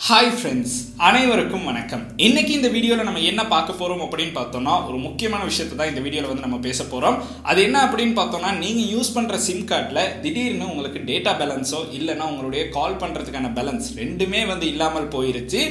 Hi friends, அனைவருக்கும் வணக்கம். இன்னைக்கு இந்த வீடியோவில் நம்ம என்ன பார்க்க போகிறோம் அப்படின்னு பார்த்தோம்னா, ஒரு முக்கியமான விஷயத்தை தான் இந்த வீடியோவில் வந்து நம்ம பேச போகிறோம். அது என்ன அப்படின்னு பார்த்தோம்னா, நீங்கள் யூஸ் பண்ணுற சிம் கார்டில் திடீர்னு உங்களுக்கு டேட்டா பேலன்ஸோ இல்லைன்னா உங்களுடைய கால் பண்ணுறதுக்கான பேலன்ஸ் ரெண்டுமே வந்து இல்லாமல் போயிருச்சு.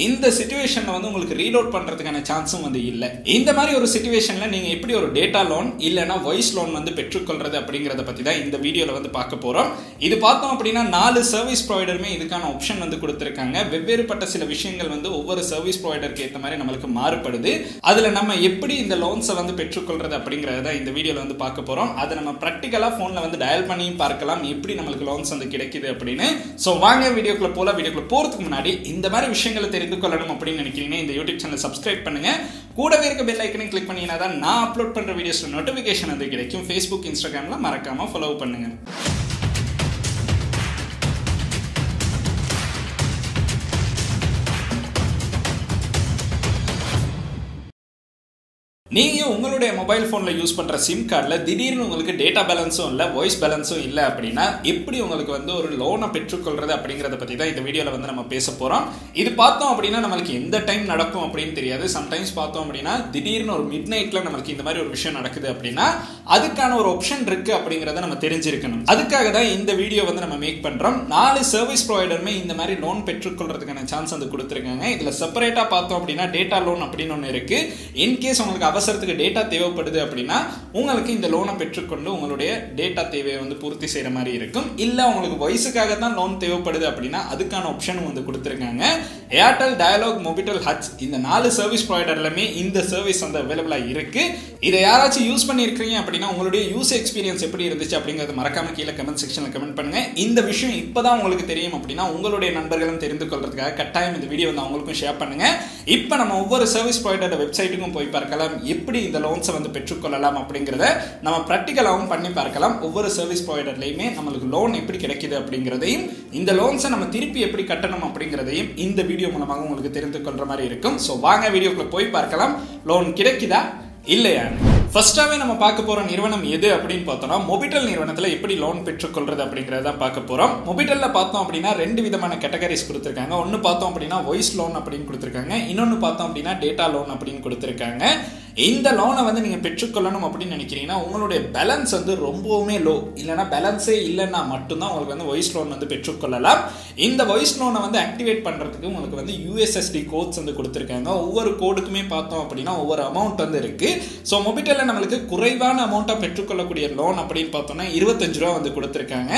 இந்த சிச்சுவேஷனில் வந்து உங்களுக்கு ரீலோட் பண்ணுறதுக்கான சான்ஸும் வந்து இல்லை. இந்த மாதிரி ஒரு சிச்சுவேஷனில் நீங்கள் எப்படி ஒரு டேட்டா லோன் இல்லைன்னா வாய்ஸ் லோன் வந்து பெற்றுக்கொள்றது அப்படிங்கிறத பற்றி தான் இந்த வீடியோவில் வந்து பார்க்க போகிறோம். இது பார்த்தோம் அப்படின்னா 4 சர்வீஸ் ப்ரொவைடருமே இதுக்கான ஆப்ஷன் வந்து கொடுத்துருக்காங்க. வெவ்வேறுபட்ட சில விஷயங்கள் வந்து ஒவ்வொரு சர்வீஸ் ப்ரொவைடருக்கு ஏற்ற மாதிரி நம்மளுக்கு மாறுபடுது. அதில் நம்ம எப்படி இந்த லோன்ஸை வந்து பெற்றுக்கொள்றது அப்படிங்கிறத இந்த வீடியோவில் வந்து பார்க்க போகிறோம். அதை நம்ம ப்ராக்டிக்கலாக ஃபோனில் வந்து டயல் பண்ணியும் பார்க்கலாம் எப்படி நம்மளுக்கு லோன்ஸ் வந்து கிடைக்குது அப்படின்னு. ஸோ வாங்க வீடியோக்குள்ள போகிறதுக்கு முன்னாடி இந்த மாதிரி விஷயங்களை தெரிந்து கொள்ளணும் அப்படின்னு நினைக்கிறீங்கன்னா இந்த யூடியூப் சேனல் சப்ஸ்கிரைப் பண்ணுங்க. கூடவே இருக்க பெல் ஐக்கனை கிளிக் பண்ணீங்கன்னா தான் நான் அப்லோட் பண்ணுற வீடியோஸில் நோட்டிஃபிகேஷன் வந்து கிடைக்கும். ஃபேஸ்புக், இன்ஸ்டாகிராமில் மறக்காமல் ஃபாலோ பண்ணுங்க. நீங்கள் உங்களுடைய மொபைல் ஃபோனில் யூஸ் பண்ணுற சிம் கார்டில் திடீர்னு உங்களுக்கு டேட்டா பேலன்ஸும் இல்லை, வாய்ஸ் பேலன்ஸும் இல்லை அப்படின்னா எப்படி உங்களுக்கு வந்து ஒரு லோனை பெற்றுக்கொள்றது அப்படிங்கிறத பற்றி தான் இந்த வீடியோவில் வந்து நம்ம பேச போகிறோம். இது பார்த்தோம் அப்படின்னா நம்மளுக்கு எந்த டைம் நடக்கும் அப்படின்னு தெரியாது. சம்டைம்ஸ் பார்த்தோம் அப்படின்னா திடீர்னு ஒரு மிட் நைட்டில் நம்மளுக்கு இந்த மாதிரி ஒரு விஷயம் நடக்குது அப்படின்னா அதுக்கான ஒரு ஆப்ஷன் இருக்குது அப்படிங்கிறத நம்ம தெரிஞ்சிருக்கணும். அதுக்காக தான் இந்த வீடியோ வந்து நம்ம மேக் பண்ணுறோம். 4 சர்வீஸ் ப்ரொவைடருமே இந்த மாதிரி லோன் பெற்றுக்கொள்றதுக்கான சான்ஸ் வந்து கொடுத்துருக்காங்க. இதில் செப்பரேட்டாக பார்த்தோம் அப்படின்னா டேட்டா லோன் அப்படின்னு ஒன்று இருக்குது. இன்கேஸ் உங்களுக்கு அவசரத்துக்கு டேட்டா தேவைப்படுது அப்படின்னா உங்களுக்கு இந்த லோனை பெற்றுக்கொண்டு உங்களுடைய டேட்டா தேவையை வந்து பூர்த்தி செய்யற மாதிரி இருக்கும். இல்ல உங்களுக்கு வயசுக்காக தான் லோன் தேவைப்படுது அப்படின்னா அதுக்கான ஆப்ஷனும் வந்து கொடுத்துருக்காங்க. ஏர்டெல், டயலாக், மொபிட்டல், ஹச் இந்த 4 சர்வீஸ் ப்ரொவைடர்லயுமே இந்த சர்வீஸ் வந்து அவைலபிளா இருக்கு. இதை யாராச்சும் யூஸ் பண்ணிருக்கீங்க அப்படின்னா உங்களுடைய யூஸ் எக்ஸ்பீரியன்ஸ் எப்படி இருந்துச்சு அப்படிங்கறது மறக்காம கீழே கமெண்ட் செக்ஷன்ல கமெண்ட் பண்ணுங்க. இந்த விஷயம் இப்பதான் உங்களுக்கு தெரியும் அப்படின்னா உங்களுடைய நண்பர்களும் தெரிந்து கொள்றதுக்காக கட்டாயம் இந்த வீடியோ வந்து அவங்களுக்கும் ஷேர் பண்ணுங்க. இப்போ நம்ம ஒவ்வொரு சர்வீஸ் ப்ரொவைடர் வெப்சைட்டுக்கும் போய் பார்க்கலாம் எப்படி இந்த லோன்ஸை வந்து பெற்றுக்கொள்ளலாம் அப்படிங்கிறத நம்ம ப்ராக்டிக்கலாகவும் பண்ணி பார்க்கலாம். ஒவ்வொரு சர்வீஸ் ப்ரொவைடர்லையுமே நம்மளுக்கு லோன் எப்படி கிடைக்குது அப்படிங்கிறதையும் இந்த லோன்ஸை நம்ம திருப்பி எப்படி கட்டணும் அப்படிங்கிறதையும் இந்த வீடியோ மூலமாக உங்களுக்கு தெரிந்து கொள்ற மாதிரி இருக்கும். ஸோ வாங்க வீடியோக்குள்ள போய் பார்க்கலாம் லோன் கிடைக்குதா இல்லையா. ஃபர்ஸ்டாவே நம்ம பார்க்க போற நிறுவனம் எது அப்படின்னு பார்த்தோம்னா மொபிட்டல் நிறுவனத்தில் எப்படி லோன் பெற்றுக்கொள்றது அப்படிங்கிறத பார்க்க போறோம். மொபிட்டல்ல பார்த்தோம் அப்படின்னா 2 விதமான கேட்டகரிஸ் கொடுத்துருக்காங்க. ஒன்று பார்த்தோம் அப்படின்னா வாய்ஸ் லோன் அப்படின்னு கொடுத்துருக்காங்க. இன்னொன்று பார்த்தோம் அப்படின்னா டேட்டா லோன் அப்படின்னு கொடுத்துருக்காங்க. இந்த லோனை வந்து நீங்க பெற்றுக்கொள்ளணும் அப்படின்னு நினைக்கிறீங்கன்னா உங்களுடைய பேலன்ஸ் வந்து ரொம்பவுமே லோ இல்லைன்னா பேலன்ஸே இல்லைன்னா மட்டும்தான் உங்களுக்கு வந்து வாய்ஸ் லோன் வந்து பெற்றுக்கொள்ளலாம். இந்த வாய்ஸ் லோனை வந்து ஆக்டிவேட் பண்றதுக்கு உங்களுக்கு வந்து USSD கோட்ஸ் வந்து கொடுத்துருக்காங்க. ஒவ்வொரு கோடுக்குமே பார்த்தோம் அப்படின்னா ஒவ்வொரு அமௌண்ட் வந்து இருக்கு. ஸோ மொபிட்டல்ல நம்மளுக்கு குறைவான அமௌண்ட்டா பெற்றுக்கொள்ளக்கூடிய லோன் அப்படின்னு பார்த்தோம்னா 25 ரூபா வந்து கொடுத்துருக்காங்க.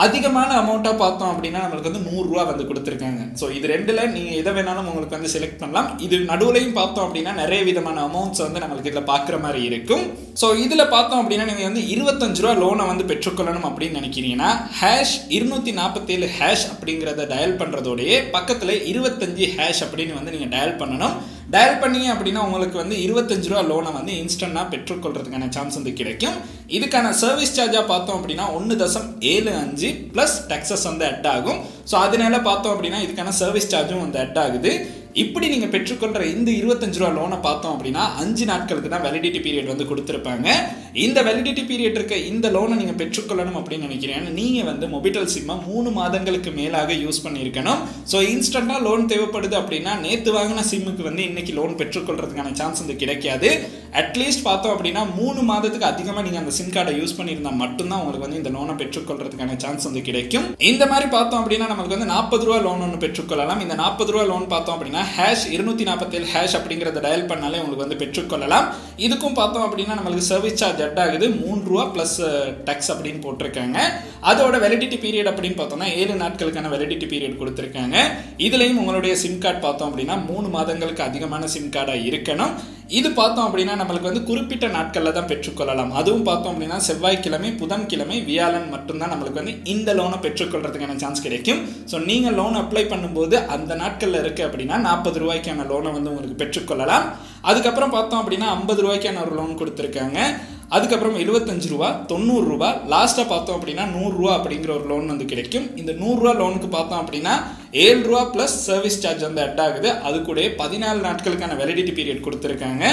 அதிகமான அமௌண்ட்டா பார்த்தோம் அப்படின்னா நம்மளுக்கு வந்து 100 ரூபா வந்து கொடுத்துருக்காங்க. ஸோ இது ரெண்டுல நீங்க எதை வேணாலும் உங்களுக்கு வந்து செலக்ட் பண்ணலாம். இது நடுவுலையும் பார்த்தோம் அப்படின்னா நிறைய விதமான அமௌண்ட்ஸ் வந்து நம்மளுக்கு இதுல பாக்குற மாதிரி இருக்கும். ஸோ இதுல பார்த்தோம் அப்படின்னா நீங்க வந்து 25 ரூபா லோனை வந்து பெற்றுக்கொள்ளணும் அப்படின்னு நினைக்கிறீங்கன்னா #247# அப்படிங்கிறத டயல் பண்றதோடய பக்கத்துல 25# அப்படின்னு வந்து நீங்க டயல் பண்ணணும். டயல் பண்ணீங்க அப்படின்னா உங்களுக்கு வந்து 25 ரூபா லோனை வந்து இன்ஸ்டன்டா பெற்றுக்கொள்றதுக்கான சான்ஸ் வந்து கிடைக்கும். இதுக்கான சர்வீஸ் சார்ஜா பார்த்தோம் அப்படின்னா 1.75 பிளஸ் டாக்ஸஸ் வந்து அட் ஆகும். ஸோ அதனால பார்த்தோம் அப்படின்னா இதுக்கான சர்வீஸ் சார்ஜும் வந்து அட் ஆகுது. இப்படி நீங்க பெற்றுக்கொள்ற இந்த 25 ரூபா லோனை பார்த்தோம் அப்படின்னா 5 நாட்களுக்கு தான் வேலிடிட்டி பீரியட் வந்து கொடுத்துருப்பாங்க. இந்த வேலிடிட்டி பீரியட் இருக்க இந்த லோனை நீங்க பெற்றுக்கொள்ளணும் அப்படின்னு நினைக்கிறீங்கன்னா நீங்க வந்து மொபிட்டல் சிம்மை 3 மாதங்களுக்கு மேலாக யூஸ் பண்ணியிருக்கணும். ஸோ இன்ஸ்டன்டா லோன் தேவைப்படுது அப்படின்னா நேற்று வாங்கின சிம்முக்கு வந்து இன்னைக்கு லோன் பெற்றுக்கொள்றதுக்கான சான்ஸ் வந்து கிடைக்காது. அட்லீஸ்ட் பார்த்தோம் அப்படின்னா 3 மாதத்துக்கு அதிகமாக நீங்க அந்த சிம் கார்டை யூஸ் பண்ணியிருந்தா மட்டும்தான் உங்களுக்கு வந்து இந்த லோனை பெற்றுக்கொள்றதுக்கான சான்ஸ் வந்து கிடைக்கும். இந்த மாதிரி பார்த்தோம் அப்படின்னா நமக்கு வந்து 40 ரூபா லோன் ஒன்று பெற்றுக்கொள்ளலாம். இந்த 40 ரூபா லோன் பார்த்தோம் அப்படின்னா #247# அப்படிங்கறத டயல் பண்ணாலே உங்களுக்கு வந்து பெற்றுக்கொள்ளலாம். இதுக்கும் பார்த்தோம் அப்படின்னா நம்மளுக்கு சர்வீஸ் சார்ஜ் அட் ஆகுது 3 ரூபா பிளஸ் டாக்ஸ் அப்படின்னு போட்டிருக்காங்க. அதோட வேலிடிட்டி பீரியட் அப்படின்னு பார்த்தோம்னா 7 நாட்களுக்கான வேலிடிட்டி பீரியட் கொடுத்துருக்காங்க. இதுலயும் உங்களுடைய சிம் கார்டு பார்த்தோம் அப்படின்னா 3 மாதங்களுக்கு அதிகமான சிம் கார்டா இருக்கணும். இது பார்த்தோம் அப்படின்னா நம்மளுக்கு வந்து குறிப்பிட்ட நாட்கள்ல தான் பெற்றுக்கொள்ளலாம். அதுவும் பார்த்தோம் அப்படின்னா செவ்வாய்க்கிழமை, புதன்கிழமை, வியாழன் மட்டும்தான் நம்மளுக்கு வந்து இந்த லோனை பெற்றுக்கொள்றதுக்கான சான்ஸ் கிடைக்கும். ஸோ நீங்க லோன் அப்ளை பண்ணும்போது அந்த நாட்கள்ல இருக்கு அப்படின்னா 40 ரூபாய்க்கான லோனை வந்து உங்களுக்கு பெற்றுக்கொள்ளலாம். அதுக்கப்புறம் பார்த்தோம் அப்படின்னா 50 ரூபாய்க்கான ஒரு லோன் கொடுத்துருக்காங்க. அதுக்கப்புறம் 75 ரூபா, 90 ரூபா, லாஸ்டா பார்த்தோம் அப்படின்னா 100 ரூபா அப்படிங்கிற ஒரு லோன் வந்து கிடைக்கும். இந்த 100 ரூபா லோனுக்கு பார்த்தோம் அப்படின்னா 7 ரூபா பிளஸ் சர்வீஸ் சார்ஜ் வந்து அட் ஆகுது. அது கூட 14 நாட்களுக்கான வேலிடிட்டி பீரியட் கொடுத்துருக்காங்க.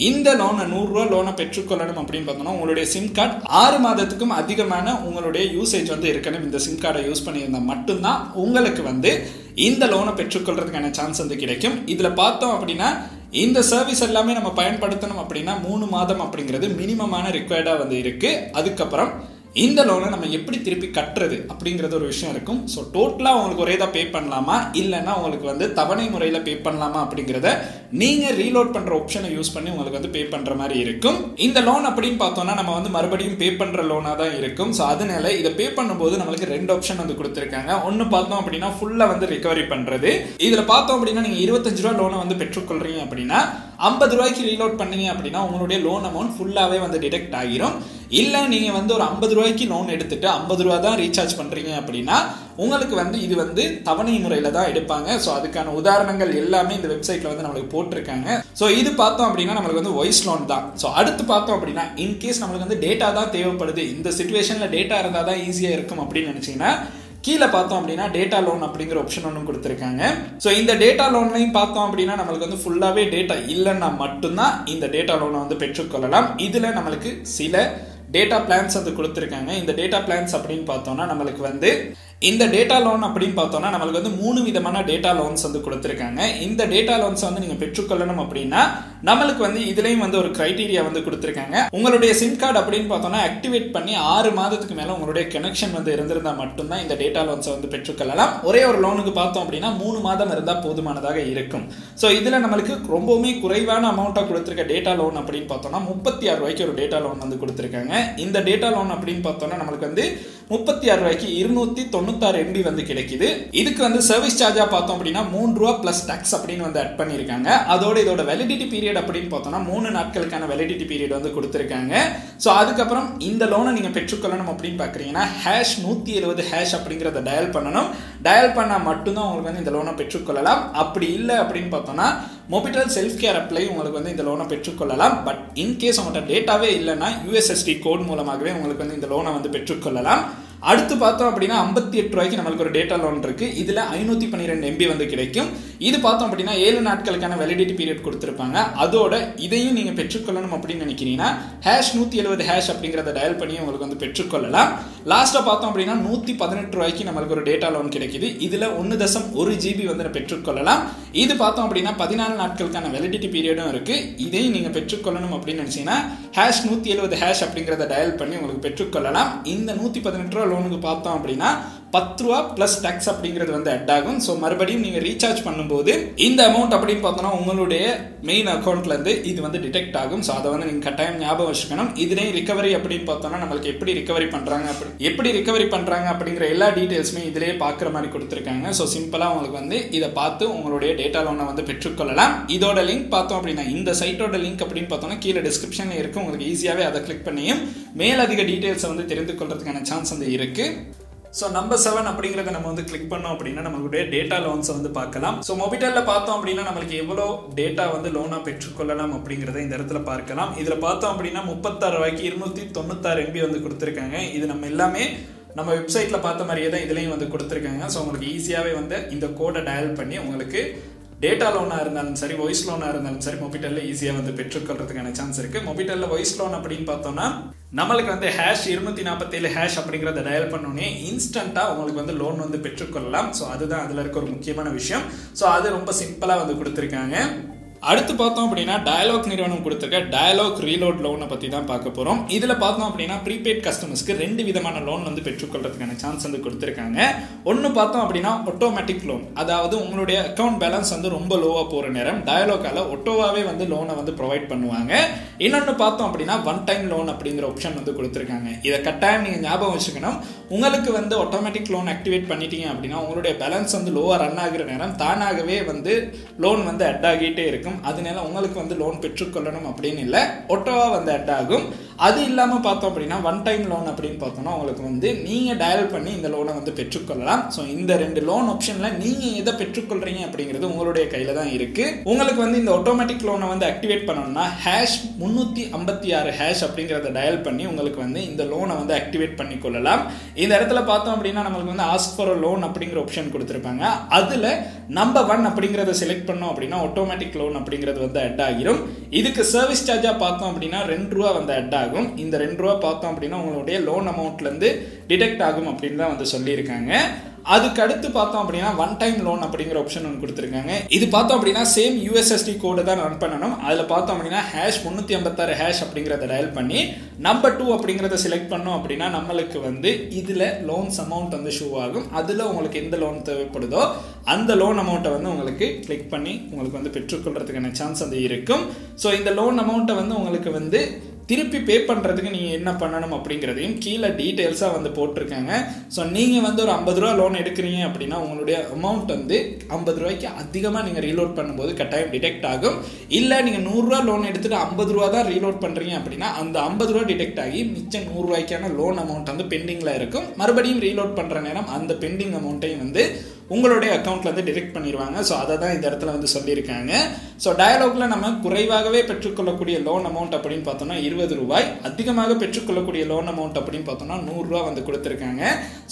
இந்த லோனை 100 ரூபா லோனை பெற்றுக்கொள்ளணும் அப்படின்னு பார்த்தோம்னா உங்களுடைய சிம் கார்டு 6 மாதத்துக்கும் அதிகமான உங்களுடைய யூசேஜ் வந்து இருக்கணும். இந்த சிம் கார்டை யூஸ் பண்ணியிருந்தா மட்டும்தான் உங்களுக்கு வந்து இந்த லோனை பெற்றுக்கொள்றதுக்கான சான்ஸ் வந்து கிடைக்கும். இதுல பார்த்தோம் அப்படின்னா இந்த சர்வீஸ் எல்லாமே நம்ம பயன்படுத்தணும் அப்படின்னா 3 மாதம் அப்படிங்கிறது மினிமமான ரிக்வயர்டா வந்து இருக்கு. அதுக்கப்புறம் இந்த லோனை நம்ம எப்படி திருப்பி கட்டுறது அப்படிங்கிறது ஒரு விஷயம் இருக்கும். ஸோ டோட்டலா உங்களுக்கு ஒரே தான் பே பண்ணலாமா இல்லைன்னா உங்களுக்கு வந்து தவணை முறையில் பே பண்ணலாமா அப்படிங்கிறத நீங்க ரீலோட் பண்ற ஆப்ஷனை யூஸ் பண்ணி உங்களுக்கு வந்து பே பண்ற மாதிரி இருக்கும். இந்த லோன் அப்படின்னு பார்த்தோம்னா நம்ம வந்து மறுபடியும் பே பண்ற லோனா தான் இருக்கும். ஸோ அதனால இதை பே பண்ணும்போது நம்மளுக்கு 2 ஆப்ஷன் வந்து கொடுத்துருக்காங்க. ஒன்னு பார்த்தோம் அப்படின்னா ஃபுல்லா வந்து ரிகவரி பண்றது. இதுல பார்த்தோம் அப்படின்னா நீங்க 25 ரூபா லோனை வந்து பெற்றுக்கொள்றீங்க அப்படின்னா 50 ரூபாய்க்கு ரீலோட் பண்ணீங்க அப்படின்னா உங்களுடைய லோன் அமௌண்ட் ஃபுல்லாவே வந்து டிடெக்ட் ஆகிரும். இல்ல நீங்க வந்து ஒரு 50 ரூபாய்க்கு லோன் எடுத்துட்டு 50 ரூபா தான் ரீசார்ஜ் பண்றீங்க அப்படின்னா உங்களுக்கு வந்து இது வந்து தவணை முறையில தான் எடுப்பாங்க. ஸோ அதுக்கான உதாரணங்கள் எல்லாமே இந்த வெப்சைட்ல வந்து நம்மளுக்கு போட்டிருக்காங்க. ஸோ இது பார்த்தோம் அப்படின்னா நம்மளுக்கு வந்து வாய்ஸ் லோன் தான். ஸோ அடுத்து பார்த்தோம் அப்படின்னா இன்கேஸ் நம்மளுக்கு வந்து டேட்டா தான் தேவைப்படுது, இந்த சிச்சுவேஷன்ல டேட்டா இருந்தா தான் ஈஸியா இருக்கும் அப்படின்னு நினைச்சீங்கன்னா கீழே பார்த்தோம் அப்படின்னா டேட்டா லோன் அப்படிங்கிற ஆப்ஷன் ஒன்று கொடுத்துருக்காங்க. ஸோ இந்த டேட்டா லோன்லையும் பார்த்தோம் அப்படின்னா நம்மளுக்கு வந்து ஃபுல்லாவே டேட்டா இல்லைன்னா மட்டும்தான் இந்த டேட்டா லோனை வந்து பெற்றுக்கொள்ளலாம். இதுல நம்மளுக்கு சில டேட்டா பிளான்ஸ் வந்து கொடுத்துருக்காங்க. இந்த டேட்டா பிளான்ஸ் அப்படின்னு பார்த்தோம்னா நம்மளுக்கு வந்து இந்த டேட்டா லோன் அப்படின்னு பார்த்தோம்னா நம்மளுக்கு வந்து 3 விதமான டேட்டா லோன்ஸ் வந்து கொடுத்துருக்காங்க. இந்த டேட்டா லோன்ஸ் வந்து நீங்க பெற்றுக்கொள்ளணும் அப்படின்னா நம்மளுக்கு வந்து இதுலயும் வந்து ஒரு கிரைட்டீரியா வந்து கொடுத்துருக்காங்க. உங்களுடைய சிம் கார்டு அப்படின்னு பார்த்தோம்னா ஆக்டிவேட் பண்ணி 6 மாதத்துக்கு மேல உங்களுடைய கனெக்ஷன் வந்து இருந்திருந்தா மட்டும்தான் இந்த டேட்டா லோன்ஸை வந்து பெற்றுக்கொள்ளலாம். ஒரே ஒரு லோனுக்கு பார்த்தோம் அப்படின்னா 3 மாதம் இருந்தா போதுமானதாக இருக்கும். ஸோ இதுல நம்மளுக்கு ரொம்பவுமே குறைவான அமௌண்ட்டா கொடுத்துருக்க டேட்டா லோன் அப்படின்னு பார்த்தோம்னா 36 ரூபாய்க்கு ஒரு டேட்டா லோன் வந்து கொடுத்துருக்காங்க. இந்த டேட்டா லோன் அப்படின்னு பார்த்தோம்னா நம்மளுக்கு வந்து 36 ரூபாய்க்கு 296 MB வந்து கிடைக்குது. இதுக்கு வந்து சர்வீஸ் சார்ஜா பார்த்தோம் அப்படின்னா 3 ரூபா பிளஸ் டாக்ஸ் அப்படின்னு வந்து ஆட் பண்ணிருக்காங்க. அதோட இதோட வேலிடிட்டி பீரியட் அப்படின்னு பார்த்தோம்னா 3 நாட்களுக்கான வேலிடிட்டி பீரியட் வந்து கொடுத்திருக்காங்க. ஸோ அதுக்கப்புறம் இந்த லோனை நீங்க பெற்றுக்கொள்ளணும் அப்படின்னு பாக்குறீங்கன்னா #170# அப்படிங்கறத டயல் பண்ணணும். டயல் பண்ணா மட்டும்தான் உங்களுக்கு வந்து இந்த லோனை பெற்றுக்கொள்ளலாம். அப்படி இல்லை அப்படின்னு பார்த்தோம்னா மொபிட்டல் செல்ஃப் கேர் அப்ளை உங்களுக்கு வந்து இந்த லோனை பெற்றுக்கொள்ளலாம். பட் இன்கேஸ் உங்கள்கிட்ட டேட்டாவே இல்லைன்னா USSD கோட் மூலமாகவே உங்களுக்கு வந்து இந்த லோனை வந்து பெற்றுக்கொள்ளலாம். அடுத்து பார்த்தோம் அப்படின்னா 58 ரூபாய்க்கு நம்மளுக்கு ஒரு டேட்டா லோன் இருக்கு. இதுல 512 MB வந்து கிடைக்கும். இது பார்த்தோம் அப்படின்னா 7 நாட்களுக்கான வேலிடிட்டி பீரியட் கொடுத்திருப்பாங்க. அதோட இதையும் நீங்க பெற்றுக்கொள்ளணும் அப்படின்னு நினைக்கிறீங்கன்னா #170# அப்படிங்கறத டயல் பண்ணி உங்களுக்கு வந்து பெற்றுக்கொள்ளலாம். லாஸ்டா பார்த்தோம் அப்படின்னா 118 ரூபாய்க்கு நம்மளுக்கு ஒரு டேட்டா லோன் கிடைக்குது. இதுல 1.1 GB வந்து பெற்றுக்கொள்ளலாம். இது பார்த்தோம் அப்படின்னா 14 நாட்களுக்கான வேலிடிட்டி பீரியடும் இருக்கு. இதையும் நீங்க பெற்றுக்கொள்ளணும் அப்படின்னு நினைச்சீங்கன்னா #170# அப்படிங்கறத டயல் பண்ணி உங்களுக்கு பெற்றுக்கொள்ளலாம். இந்த 118 ரூபா லோனுக்கு பார்த்தோம் அப்படின்னா 10 ரூபா பிளஸ் டாக்ஸ் அப்படிங்கிறது வந்து அட் ஆகும். ஸோ மறுபடியும் நீங்க ரீசார்ஜ் பண்ணும்போது இந்த அமௌண்ட் அப்படின்னு பார்த்தோம்னா உங்களுடைய மெயின் அக்கௌண்ட்ல இருந்து இது வந்து டிடெக்ட் ஆகும். ஸோ அதை வந்து நீங்க கட்டாயம் ஞாபகம் வச்சுக்கணும். இதுலேயும் ரிகவரி அப்படின்னு பார்த்தோம்னா நம்மளுக்கு எப்படி ரிகவரி பண்றாங்க அப்படிங்கிற எல்லா டீடைல்ஸுமே இதுலேயே பார்க்குற மாதிரி கொடுத்துருக்காங்க. ஸோ சிம்பிளா உங்களுக்கு வந்து இதை பார்த்து உங்களுடைய டேட்டா லோனை வந்து பெற்றுக்கொள்ளலாம். இதோட லிங்க் பார்த்தோம் அப்படின்னா இந்த சைட்டோட லிங்க் அப்படின்னு பார்த்தோம்னா கீழே டிஸ்கிரிப்ஷன்ல இருக்கு. உங்களுக்கு ஈஸியாவே அதை கிளிக் பண்ணியும் மேலதிக டீடைல்ஸை வந்து தெரிந்து கொள்றதுக்கான சான்ஸ் வந்து இருக்கு. ஸோ நம்பர் 7 அப்படிங்கிறத நம்ம வந்து கிளிக் பண்ணோம் அப்படின்னா நம்மளுடைய டேட்டா லோன்ஸை வந்து பார்க்கலாம். ஸோ மொபைலில் பார்த்தோம் அப்படின்னா நம்மளுக்கு எவ்வளோ டேட்டா வந்து லோனாக பெற்றுக்கொள்ளலாம் அப்படிங்கிறத இந்த இடத்துல பார்க்கலாம். இதில் பார்த்தோம் அப்படின்னா 36 ரூபாய்க்கு 296 MB வந்து கொடுத்துருக்காங்க. இது நம்ம எல்லாமே நம்ம வெப்சைட்டில் பார்த்த மாதிரியே தான் இதுலேயும் வந்து கொடுத்துருக்காங்க. ஸோ உங்களுக்கு ஈஸியாகவே வந்து இந்த கோடை டயல் பண்ணி உங்களுக்கு டேட்டா லோனாக இருந்தாலும் சரி வாய்ஸ் லோனாக இருந்தாலும் சரி மொபைலில் ஈஸியாக வந்து பெற்றுக்கொள்றதுக்கான சான்ஸ் இருக்கு. மொபைலில் வாய்ஸ் லோன் அப்படின்னு பார்த்தோம்னா நம்மளுக்கு வந்து #247# அப்படிங்கிறத டயல் பண்ணோன்னே இன்ஸ்டன்ட்டா உங்களுக்கு வந்து லோன் வந்து பெற்றுக்கொள்ளலாம். ஸோ அதுதான் அதில் இருக்க ஒரு முக்கியமான விஷயம். ஸோ அது ரொம்ப சிம்பிளாக வந்து கொடுத்துருக்காங்க. அடுத்து பார்த்தோம் அப்படின்னா டயலாக் நிறுவனம் கொடுத்துருக்க டயலாக் ரீலோட் லோனை பற்றி தான் பார்க்க போகிறோம். இதில் பார்த்தோம் அப்படின்னா ப்ரீபெய்ட் கஸ்டமர்ஸ்க்கு 2 விதமான லோன் வந்து பெற்றுக்கொள்றதுக்கான சான்ஸ் வந்து கொடுத்துருக்காங்க. ஒன்று பார்த்தோம் அப்படின்னா ஆட்டோமேட்டிக் லோன், அதாவது உங்களுடைய அக்கௌண்ட் பேலன்ஸ் வந்து ரொம்ப லோவாக போகிற நேரம் டயலாக்கால ஒட்டோவாவே வந்து லோனை வந்து ப்ரொவைட் பண்ணுவாங்க. இன்னொன்று பார்த்தோம் அப்படின்னா ஒன் டைம் லோன் அப்படிங்கிற ஆப்ஷன் வந்து கொடுத்துருக்காங்க. இதை கட்டாயம் நீங்கள் ஞாபகம் வச்சுக்கணும். உங்களுக்கு வந்து ஆட்டோமேட்டிக் லோன் ஆக்டிவேட் பண்ணிட்டீங்க அப்படின்னா உங்களுடைய பேலன்ஸ் வந்து லோவாக ரன் ஆகிற நேரம் தானாகவே வந்து லோன் வந்து அட் ஆகிட்டே இருக்கும். அதனால உங்களுக்கு வந்து லோன் பெற்றுக்கொள்ளணும் அப்படின்னு இல்லை, ஒட்டோவா வந்து அட் ஆகும். அது இல்லாமல் பார்த்தோம் அப்படின்னா ஒன் டைம் லோன் அப்படின்னு பார்த்தோம்னா உங்களுக்கு வந்து நீங்கள் டயல் பண்ணி இந்த லோனை வந்து பெற்றுக்கொள்ளலாம். ஸோ இந்த 2 லோன் ஆப்ஷனில் நீங்கள் எதை பெற்றுக்கொள்றீங்க அப்படிங்கிறது உங்களுடைய கையில் தான் இருக்குது. உங்களுக்கு வந்து இந்த ஆட்டோமேட்டிக் லோனை வந்து ஆக்டிவேட் பண்ணணும்னா #356# அப்படிங்கிறத டயல் பண்ணி உங்களுக்கு வந்து இந்த லோனை வந்து ஆக்டிவேட் பண்ணிக்கொள்ளலாம். இந்த இடத்துல பார்த்தோம் அப்படின்னா நம்மளுக்கு வந்து ஆஸ்க் ஃபார் லோன் அப்படிங்கிற ஆப்ஷன் கொடுத்துருப்பாங்க. அதில் நம்பர் 1 அப்படிங்கிறத செலக்ட் பண்ணோம் அப்படின்னா ஆட்டோமேட்டிக் லோன் அப்படிங்கிறது வந்து அட் ஆகிரும். இதுக்கு சர்வீஸ் சார்ஜாக பார்த்தோம் அப்படின்னா ₹2 வந்து அட் ஆகும். இந்த ₹2 பார்த்தோம் அப்படின்னா உங்களுடைய லோன் அமௌண்ட்லேருந்து டிடெக்ட் ஆகும் அப்படின்னு தான் வந்து சொல்லியிருக்காங்க. அதுக்கு அடுத்து பார்த்தோம் அப்படின்னா ஒன் டைம் லோன் அப்படிங்கிற ஆப்ஷன் ஒன்று கொடுத்துருக்காங்க. இது பார்த்தோம் அப்படின்னா சேம் USSD கோடு தான் ரன் பண்ணணும். அதில் பார்த்தோம் அப்படின்னா #356# அப்படிங்கிறத டயல் பண்ணி நம்பர் 2 அப்படிங்கிறத செலக்ட் பண்ணோம் அப்படின்னா நம்மளுக்கு வந்து இதில் லோன்ஸ் அமௌண்ட் வந்து ஷோ ஆகும். அதில் உங்களுக்கு எந்த லோன் தேவைப்படுதோ அந்த லோன் அமௌண்ட்டை வந்து உங்களுக்கு கிளிக் பண்ணி உங்களுக்கு வந்து பெற்றுக்கொள்றதுக்கான சான்ஸ் வந்து இருக்கும். ஸோ இந்த லோன் அமௌண்ட்டை வந்து உங்களுக்கு வந்து திருப்பி பே பண்ணுறதுக்கு நீங்கள் என்ன பண்ணணும் அப்படிங்கிறதையும் கீழே டீட்டெயில்ஸாக வந்து போட்டிருக்காங்க. ஸோ நீங்கள் வந்து ஒரு ₹50 லோன் எடுக்கிறீங்க அப்படின்னா உங்களுடைய அமௌண்ட் வந்து ₹50 அதிகமாக நீங்கள் ரீலோட் பண்ணும்போது கட்டாயம் டிடெக்ட் ஆகும். இல்லை நீங்கள் ₹100 லோன் எடுத்துகிட்டு ₹50 தான் ரீலோட் பண்ணுறீங்க அப்படின்னா அந்த ₹50 டிடெக்ட் ஆகி மிச்சம் ₹100 லோன் அமௌண்ட் வந்து பெண்டிங்கில் இருக்கும். மறுபடியும் ரீலோட் பண்ணுற நேரம் அந்த பெண்டிங் அமௌண்ட்டையும் வந்து உங்களுடைய அக்கௌண்ட்ல வந்து டிடெக்ட் பண்ணிடுவாங்க. ஸோ அதை தான் இந்த இடத்துல வந்து சொல்லியிருக்காங்க. ஸோ டயலாக்ல நம்ம குறைவாகவே பெற்றுக்கொள்ளக்கூடிய லோன் அமௌண்ட் அப்படின்னு பார்த்தோம்னா ₹20, அதிகமாக பெற்றுக்கொள்ளக்கூடிய லோன் அமௌண்ட் அப்படின்னு பார்த்தோம்னா ₹100 வந்து கொடுத்துருக்காங்க.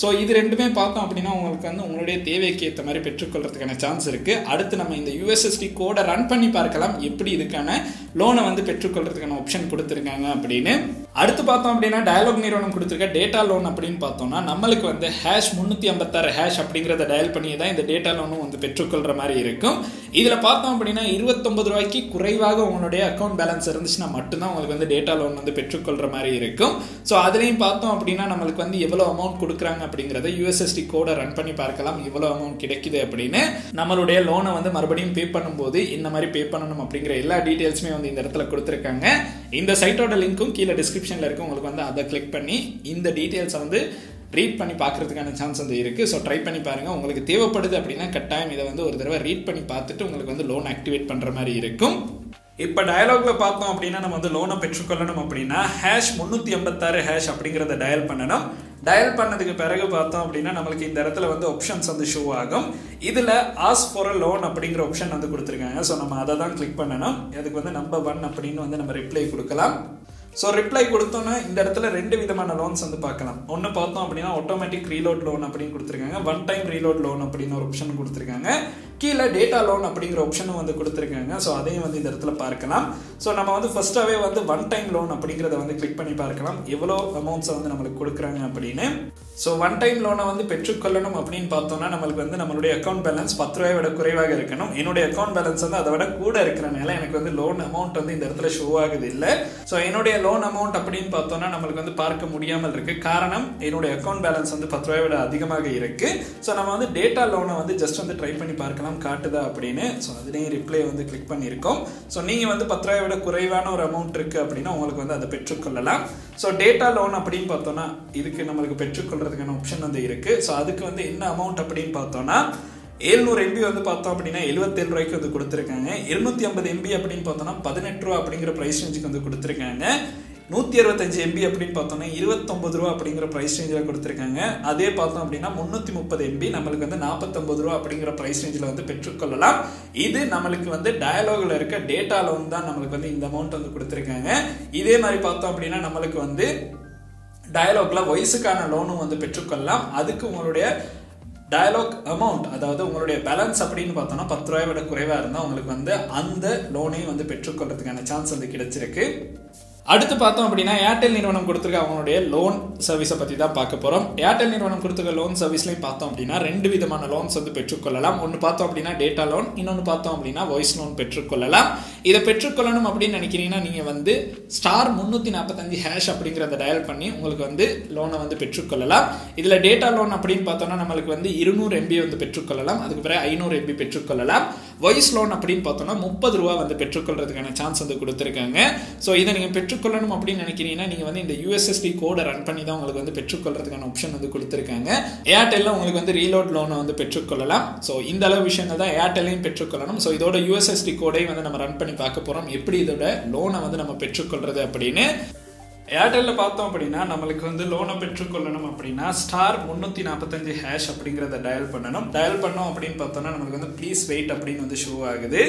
ஸோ இது ரெண்டுமே பார்த்தோம் அப்படின்னா உங்களுக்கு வந்து உங்களுடைய தேவைக்கு ஏற்ற மாதிரி பெற்றுக்கொள்றதுக்கான சான்ஸ் இருக்கு. அடுத்து நம்ம இந்த USSD கோடை ரன் பண்ணி பார்க்கலாம் எப்படி இதுக்கான லோனை வந்து பெற்றுக்கொள்றதுக்கான ஆப்ஷன் கொடுத்துருக்காங்க அப்படின்னு. அடுத்து பார்த்தோம் அப்படின்னா டயலாக் நிறுவனம் கொடுத்துருக்க டேட்டா லோன் அப்படின்னு பார்த்தோம்னா நம்மளுக்கு வந்து #356# அப்படிங்கிறத டயல் பண்ணி தான் இந்த டேட்டா லோனும் வந்து பெற்றுக்கொள்ற மாதிரி இருக்கும். இதில் பார்த்தோம் அப்படின்னா ₹29 குறைவாக உங்களுடைய அக்கௌண்ட் பேலன்ஸ் இருந்துச்சுன்னா மட்டும்தான் உங்களுக்கு வந்து டேட்டா லோன் வந்து பெற்றுக்கொள்ற மாதிரி இருக்கும். ஸோ அதுலேயும் பார்த்தோம் அப்படின்னா நம்மளுக்கு வந்து எவ்வளோ அமௌண்ட் கொடுக்குறாங்க அப்படிங்கிறத USSD கோடை ரன் பண்ணி பார்க்கலாம் எவ்வளோ அமௌண்ட் கிடைக்குது அப்படின்னு. நம்மளுடைய லோனை வந்து மறுபடியும் பே பண்ணும்போது என்ன மாதிரி பே பண்ணணும் அப்படிங்கிற எல்லா டீட்டெயில்ஸுமே வந்து இந்த இடத்துல கொடுத்துருக்காங்க. இந்த சைட்டோட லிங்க்கும் கீழே டிஸ்கிரிப்ஷனில் இருக்கு. உங்களுக்கு வந்து அதை கிளிக் பண்ணி இந்த டீட்டெயில்ஸை வந்து ரீட் பண்ணி பார்க்கறதுக்கான சான்ஸ் வந்து இருக்குது. ஸோ ட்ரை பண்ணி பாருங்கள். உங்களுக்கு தேவைப்படுது அப்படின்னா கட்டாயம் இதை வந்து ஒரு தடவை ரீட் பண்ணி பார்த்துட்டு உங்களுக்கு வந்து லோன் ஆக்டிவேட் பண்ணுற மாதிரி இருக்கும். இப்போ டயலாக்ல பார்த்தோம் அப்படின்னா நம்ம வந்து லோனை பெற்றுக்கொள்ளணும் அப்படின்னா #356# அப்படிங்கிறத டயல் பண்ணணும். டயல் பண்ணதுக்கு பிறகு பார்த்தோம் அப்படின்னா நம்மளுக்கு இந்த இடத்துல வந்து ஆப்ஷன்ஸ் வந்து ஷோ ஆகும். இதில் ஆஸ்க் ஃபார் லோன் அப்படிங்கிற ஆப்ஷன் வந்து கொடுத்துருக்காங்க. ஸோ நம்ம அதை தான் கிளிக் பண்ணணும். அதுக்கு வந்து நம்பர் 1 அப்படின்னு வந்து நம்ம ரிப்ளை கொடுக்கலாம். ஸோ ரிப்ளை கொடுத்தோன்னா இந்த இடத்துல 2 விதமான லோன்ஸ் வந்து பார்க்கலாம். ஒன்று பார்த்தோம் அப்படின்னா ஆட்டோமேட்டிக் ரீலோட் லோன் அப்படின்னு கொடுத்துருக்காங்க. ஒன் டைம் ரீலோட் லோன் அப்படின்னு ஒரு ஆப்ஷன் கொடுத்துருக்காங்க. கீழே டேட்டா லோன் அப்படிங்கிற ஆப்ஷனும் வந்து கொடுத்துருக்காங்க. ஸோ அதையும் வந்து இந்த இடத்துல பார்க்கலாம். ஸோ நம்ம வந்து ஃபர்ஸ்டாகவே வந்து ஒன் டைம் லோன் அப்படிங்கிறத வந்து கிளிக் பண்ணி பார்க்கலாம் எவ்வளோ அமௌண்ட்ஸை வந்து நம்மளுக்கு கொடுக்குறாங்க அப்படின்னு. ஸோ ஒன் டைம் லோனை வந்து பெற்றுக்கொள்ளணும் அப்படின்னு பார்த்தோம்னா நம்மளுக்கு வந்து நம்மளுடைய அக்கௌண்ட் பேலன்ஸ் ₹10 விட குறைவாக இருக்கணும். என்னுடைய அக்கௌண்ட் பேலன்ஸ் வந்து அதை விட கூட இருக்கிறனால எனக்கு வந்து லோன் அமௌண்ட் வந்து இந்த இடத்துல ஷோ ஆகுது இல்லை. ஸோ என்னுடைய லோன் அமௌண்ட் அப்படின்னு பார்த்தோம்னா நம்மளுக்கு வந்து பார்க்க முடியாமல் இருக்கு. காரணம் என்னுடைய அக்கௌண்ட் பேலன்ஸ் வந்து ₹10 விட அதிகமாக இருக்கு. ஸோ நம்ம வந்து டேட்டா லோனை வந்து ஜஸ்ட் வந்து ட்ரை பண்ணி பார்க்கலாம் காட்டுதா அப்படின்னு. ஸோ அதுலேயும் ரிப்ளை வந்து கிளிக் பண்ணியிருக்கோம். ஸோ நீங்கள் வந்து ₹10 விட குறைவான ஒரு அமௌண்ட் இருக்கு அப்படின்னா உங்களுக்கு வந்து அதை பெற்றுக்கொள்ளலாம். ஸோ டேட்டா லோன் அப்படின்னு பார்த்தோம்னா இதுக்கு நம்மளுக்கு பெற்றுக்கொள்றதுக்கான ஆப்ஷன் வந்து இருக்கு. ஸோ அதுக்கு வந்து என்ன அமௌண்ட் அப்படின்னு பார்த்தோம்னா 700 MB வந்து பார்த்தோம் அப்படின்னா ₹77 வந்து கொடுத்துருக்காங்க. 250 MB அப்படின்னு பார்த்தோம்னா ₹18 அப்படிங்கிற பிரைஸ் ரேஞ்சுக்கு வந்து கொடுத்துருக்காங்க. 165 MB அப்படின்னு பார்த்தோம்னா ₹29 அப்படிங்கிற பிரைஸ் ரேஞ்சில் கொடுத்துருக்காங்க. அதே பார்த்தோம் அப்படின்னா 330 MB நம்மளுக்கு வந்து ₹49 அப்படிங்கிற பிரைஸ் ரேஞ்சில் வந்து பெற்றுக்கொள்ளலாம். இது நம்மளுக்கு வந்து டயலாக்ல இருக்க டேட்டா லோன் தான் நம்மளுக்கு வந்து இந்த அமௌண்ட் வந்து கொடுத்துருக்காங்க. இதே மாதிரி பார்த்தோம் அப்படின்னா நம்மளுக்கு வந்து டயலாக்ல வயசுக்கான லோனும் வந்து பெற்றுக்கொள்ளலாம். அதுக்கு உங்களுடைய டயலாக் அமௌண்ட் அதாவது உங்களுடைய பேலன்ஸ் அப்படின்னு பார்த்தோம்னா ₹10 விட குறைவாக இருந்தால் உங்களுக்கு வந்து அந்த லோனையும் வந்து பெற்றுக்கொள்றதுக்கான சான்ஸ் வந்து கிடைச்சிருக்கு. அடுத்து பார்த்தோம் அப்படின்னா ஏர்டெல் நிறுவனம் கொடுத்துருக்க அவங்களுடைய லோன் சர்வீஸை பற்றி தான் பார்க்க போகிறோம். ஏர்டெல் நிறுவனம் கொடுத்துருக்க லோன் சர்வீஸ்லையும் பார்த்தோம் அப்படின்னா 2 விதமான லோன்ஸ் வந்து பெற்றுக்கொள்ளலாம். ஒன்று பார்த்தோம் அப்படின்னா டேட்டா லோன், இன்னொன்று பார்த்தோம் அப்படின்னா வாய்ஸ் லோன் பெற்றுக்கொள்ளலாம். இதை பெற்றுக்கொள்ளணும் அப்படின்னு நினைக்கிறீங்கன்னா நீங்கள் வந்து *345# அப்படிங்கிறத டயல் பண்ணி உங்களுக்கு வந்து லோனை வந்து பெற்றுக்கொள்ளலாம். இதில் டேட்டா லோன் அப்படின்னு பார்த்தோம்னா நம்மளுக்கு வந்து 200 MB வந்து பெற்றுக்கொள்ளலாம். அதுக்கு பிறகு 500 MB பெற்றுக்கொள்ளலாம். வாய்ஸ் லோன் அப்படின்னு பார்த்தோம்னா ₹30 வந்து பெற்றுக்கொள்றதுக்கான சான்ஸ் வந்து கொடுத்துருக்காங்க. ஸோ இதை நீங்கள் பெற்றுக்கொள்ளணும் அப்படின்னு நினைக்கிறீங்கன்னா நீங்கள் வந்து இந்த USSD கோடை ரன் பண்ணி தான் உங்களுக்கு வந்து பெற்றுக்கொள்றதுக்கான ஆப்ஷன் வந்து கொடுத்துருக்காங்க. ஏர்டெல்ல உங்களுக்கு வந்து ரீலோட் லோனை வந்து பெற்றுக்கொள்ளலாம். ஸோ இந்த அளவு விஷயங்கள் தான் ஏர்டெல்லையும் பெற்றுக்கொள்ளணும். ஸோ இதோட USSD கோடையும் வந்து நம்ம ரன் பண்ணி பார்க்க போகிறோம் எப்படி இதோட லோனை வந்து நம்ம பெற்றுக்கொள்றது அப்படின்னு. ஏர்டெல்ல பார்த்தோம் அப்படின்னா நம்மளுக்கு வந்து லோனை பெற்றுக்கொள்ளணும் அப்படின்னா *345# அப்படிங்கிறத டயல் பண்ணணும். டயல் பண்ணோம் அப்படின்னு பார்த்தோம்னா நம்மளுக்கு வந்து ப்ளீஸ் வெயிட் அப்படின்னு வந்து ஷோ ஆகுது.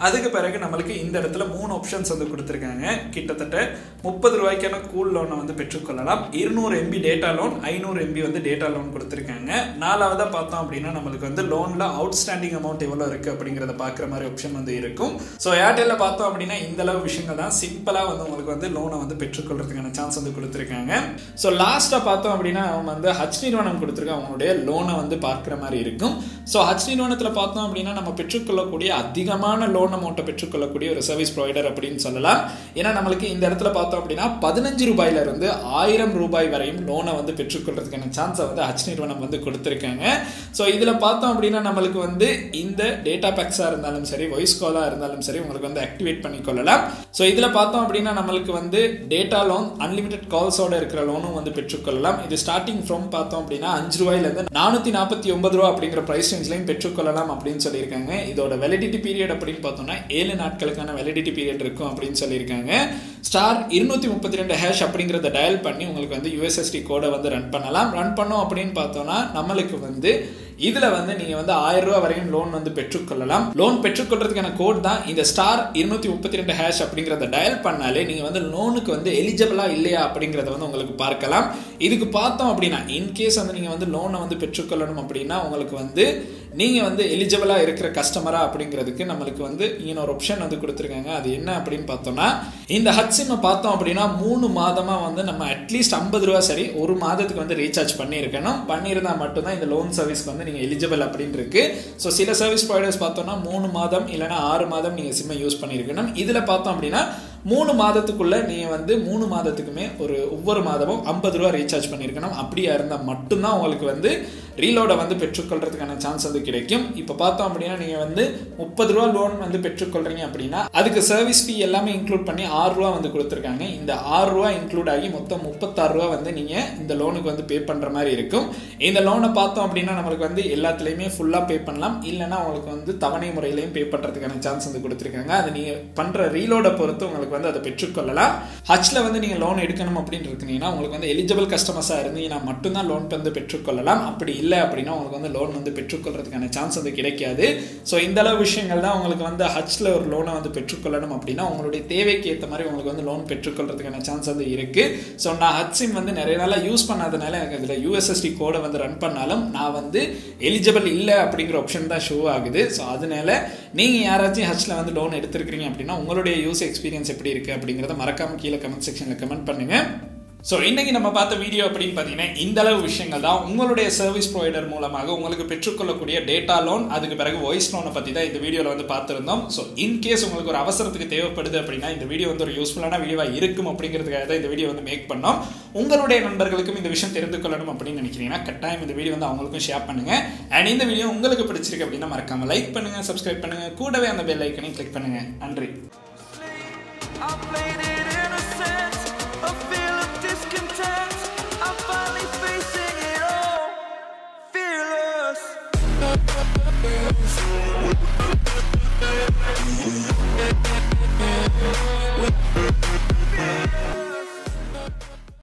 அதுக்கு பிறகு நம்மளுக்கு இந்த இடத்துல 3 ஆப்ஷன்ஸ் வந்து கொடுத்துருக்காங்க. கிட்டத்தட்ட 30 ரூபாய்க்கான கூல் லோனை வந்து பெற்றுக்கொள்ளலாம். 200 MB டேட்டா லோன், 500 MB வந்து டேட்டா லோன் கொடுத்துருக்காங்க. 4வதா பார்த்தோம் அப்படின்னா நம்மளுக்கு வந்து லோன்ல அவுட்ஸ்டாண்டிங் அமௌண்ட் எவ்வளோ இருக்கு அப்படிங்கிறத பார்க்குற மாதிரி ஆப்ஷன் வந்து இருக்கும். ஸோ ஏர்டெல்ல பார்த்தோம் அப்படின்னா இந்த அளவு விஷயங்கள் தான் சிம்பிளாக வந்து உங்களுக்கு வந்து லோனை வந்து பெற்றுக்கொள்றதுக்கான சான்ஸ் வந்து கொடுத்துருக்காங்க. ஸோ லாஸ்ட்டாக பார்த்தோம் அப்படின்னா அவங்க வந்து ஹச் நிறுவனம் கொடுத்துருக்காங்க. அவங்களுடைய லோனை வந்து பார்க்குற மாதிரி இருக்கும். ஸோ ஹச் நிறுவனத்தில் பார்த்தோம் அப்படின்னா நம்ம பெற்றுக்கொள்ளக்கூடிய அதிகமான லோன் அமௌண்ட்டை பெற்றுக்கொள்ளக்கூடிய ஒரு சர்வீஸ் ப்ரொவைடர் அப்படின்னு சொல்லலாம். ஏன்னா நம்மளுக்கு இந்த இடத்துல பார்த்தோம் அப்படின்னா 15 ரூபாயில இருந்து 1000 ரூபாய் வரையும் லோனை வந்து பெற்றுக்கொள்றதுக்கான சான்ஸை வந்து ஹச் நிறுவனம் வந்து கொடுத்துருக்காங்க. ஸோ இதில் பார்த்தோம் அப்படின்னா நம்மளுக்கு வந்து இந்த டேட்டா பேக்ஸாக இருந்தாலும் சரி, வாய்ஸ் காலாக இருந்தாலும் சரி உங்களுக்கு வந்து ஆக்டிவேட் பண்ணிக்கொள்ளலாம். ஸோ இதில் பார்த்தோம் அப்படின்னா நம்மளுக்கு வந்து டேட்டா லோன், அன்லிமிடெட் கால்ஸோட இருக்கிற லோனும் வந்து பெற்றுக்கொள்ளலாம். இது ஸ்டார்டிங் ஃப்ரம் பார்த்தோம் அப்படின்னா 5 ரூபாயிலிருந்து 449 ரூபா அப்படிங்கிற பிரைஸ் ரேஞ்ச்லையும் பெற்றுக்கொள்ளலாம் அப்படின்னு சொல்லியிருக்காங்க. இதோட வேலிடிட்டி பீரியட் அப்படின்னு பார்த்தோம்னா 7 நாட்களுக்கான வேலிடிட்டி பீரியட் இருக்கும் அப்படின்னு சொல்லியிருக்காங்க. *232# அப்படிங்கிறத டயல் பண்ணி உங்களுக்கு வந்து USSD கோடை வந்து ரன் பண்ணலாம். ரன் பண்ணோம் அப்படின்னு பார்த்தோம்னா நம்மளுக்கு வந்து இதுல வந்து நீங்க வந்து 1000 ரூபாய் வரையும் லோன் வந்து பெற்றுக்கொள்ளலாம். லோன் பெற்றுக்கொள்றதுக்கான கோட் தான் இந்த *232# அப்படிங்கிறத டயல் பண்ணாலே நீங்க வந்து லோனுக்கு வந்து எலிஜிபிளா இல்லையா அப்படிங்கறத வந்து உங்களுக்கு பார்க்கலாம். இதுக்கு பார்த்தோம் அப்படின்னா இன்கேஸ் வந்து நீங்க வந்து லோனை வந்து பெற்றுக்கொள்ளணும் அப்படின்னா உங்களுக்கு வந்து நீங்க வந்து எலிஜிபிளா இருக்கிற கஸ்டமரா அப்படிங்கிறதுக்கு நம்மளுக்கு வந்து இங்க ஒரு ஆப்ஷன் வந்து கொடுத்துருக்காங்க. அது என்ன அப்படின்னு பார்த்தோம்னா இந்த ஹச் சிம் பார்த்தோம் அப்படின்னா 3 மாதமா வந்து நம்ம அட்லீஸ்ட் 50 ரூபாய் சரி ஒரு மாதத்துக்கு வந்து ரீசார்ஜ் பண்ணியிருக்கணும். பண்ணியிருந்தா மட்டும்தான் இந்த லோன் சர்வீஸ்க்கு வந்து நீங்க எலிஜிபிள் அப்படின்னு இருக்கு. ஸோ சில சர்வீஸ் ப்ரொவைடர்ஸ் பார்த்தோம்னா 3 மாதம் இல்லைன்னா 6 மாதம் நீங்க சிம்மை யூஸ் பண்ணியிருக்கணும். இதுல பார்த்தோம் அப்படின்னா 3 மாதத்துக்குள்ள நீங்க வந்து 3 மாதத்துக்குமே ஒவ்வொரு மாதமும் 50 ரூபாய் ரீசார்ஜ் பண்ணியிருக்கணும். அப்படியா இருந்தால் மட்டும்தான் உங்களுக்கு வந்து ரீலோட வந்து பெற்றுக்கொள்றதுக்கான சான்ஸ் வந்து கிடைக்கும். இப்போ பார்த்தோம் அப்படின்னா நீங்க வந்து 30 ரூபா லோன் வந்து பெற்றுக்கொள்றீங்க அப்படின்னா அதுக்கு சர்வீஸ் ஃபீ எல்லாமே இன்க்ளூட் பண்ணி 6 ரூபா வந்து கொடுத்துருக்காங்க. இந்த 6 ரூபா இன்க்ளூட் ஆகி மொத்தம் 36 ரூபா வந்து நீங்க இந்த லோனுக்கு வந்து பே பண்ற மாதிரி இருக்கும். இந்த லோனை பார்த்தோம் அப்படின்னா நம்மளுக்கு வந்து எல்லாத்துலயுமே ஃபுல்லா பே பண்ணலாம். இல்லைன்னா உங்களுக்கு வந்து தவணை முறையிலையும் பே பண்றதுக்கான சான்ஸ் வந்து கொடுத்துருக்காங்க. அது நீங்க பண்ற ரீலோட பொறுத்து உங்களுக்கு வந்து அதை பெற்றுக்கொள்ளலாம். ஹச்ல வந்து நீங்க லோன் எடுக்கணும் அப்படின்னு இருக்கீங்கன்னா உங்களுக்கு வந்து எலிஜிபிள் கஸ்டமர்ஸா இருந்தீங்கன்னா மட்டும்தான் லோன் வந்து பெற்றுக்கொள்ளலாம். அப்படி இல்லை அப்படின்னா உங்களுக்கு வந்து லோன் வந்து பெற்றுக்கொள்றதுக்கான சான்ஸ் வந்து கிடைக்காது. ஸோ இந்த அளவு விஷயங்கள் தான் உங்களுக்கு வந்து ஹச்ல ஒரு லோனை வந்து பெற்றுக்கொள்ளணும் அப்படின்னா உங்களுடைய தேவைக்கு ஏற்ற மாதிரி உங்களுக்கு வந்து லோன் பெற்றுக்கொள்றதுக்கான சான்ஸ் வந்து இருக்கு. ஸோ நான் ஹச் சிம் வந்து நிறைய நாளா யூஸ் பண்ணாதனால எனக்கு அதில் USSD கோடை வந்து ரன் பண்ணாலும் நான் வந்து எலிஜிபிள் இல்லை அப்படிங்கிற ஆப்ஷன் தான் ஷோ ஆகுது. ஸோ அதனால நீங்க யாராச்சும் ஹச்ல வந்து லோன் எடுத்திருக்கீங்க அப்படின்னா உங்களுடைய யூஸ் எக்ஸ்பீரியன்ஸ் எப்படி இருக்கு அப்படிங்கிறத மறக்காம கீழே கமெண்ட் செக்ஷன்ல கமெண்ட் பண்ணுங்க. ஸோ இன்னைக்கு நம்ம பார்த்த வீடியோ அப்படின்னு பார்த்தீங்கன்னா இந்த அளவு விஷயங்கள் தான் உங்களுடைய சர்வீஸ் ப்ரொவைடர் மூலமாக உங்களுக்கு பெற்றுக்கொள்ளக்கூடிய டேட்டா லோன், அதுக்கு பிறகு வாய்ஸ் லோனை பற்றி தான் இந்த வீடியோவில் வந்து பார்த்துருந்தோம். ஸோ இன்கேஸ் உங்களுக்கு ஒரு அவசரத்துக்கு தேவைப்படுது அப்படின்னா இந்த வீடியோ வந்து ஒரு யூஸ்ஃபுல்லான வீடியோவாக இருக்கும் அப்படிங்கிறதுக்காக தான் இந்த வீடியோ வந்து மேக் பண்ணோம். உங்களுடைய நண்பர்களுக்கும் இந்த விஷயம் தெரிந்து கொள்ளணும் அப்படின்னு நினைக்கிறீங்கன்னா கட்டாயம் இந்த வீடியோ வந்து அவங்களுக்கும் ஷேர் பண்ணுங்க. அண்ட் இந்த வீடியோ உங்களுக்கு பிடிச்சிருக்கு அப்படின்னா மறக்காம லைக் பண்ணுங்க, சப்ஸ்கிரைப் பண்ணுங்க, கூடவே அந்த பெல் ஐக்கனையும் கிளிக் பண்ணுங்க. நன்றி.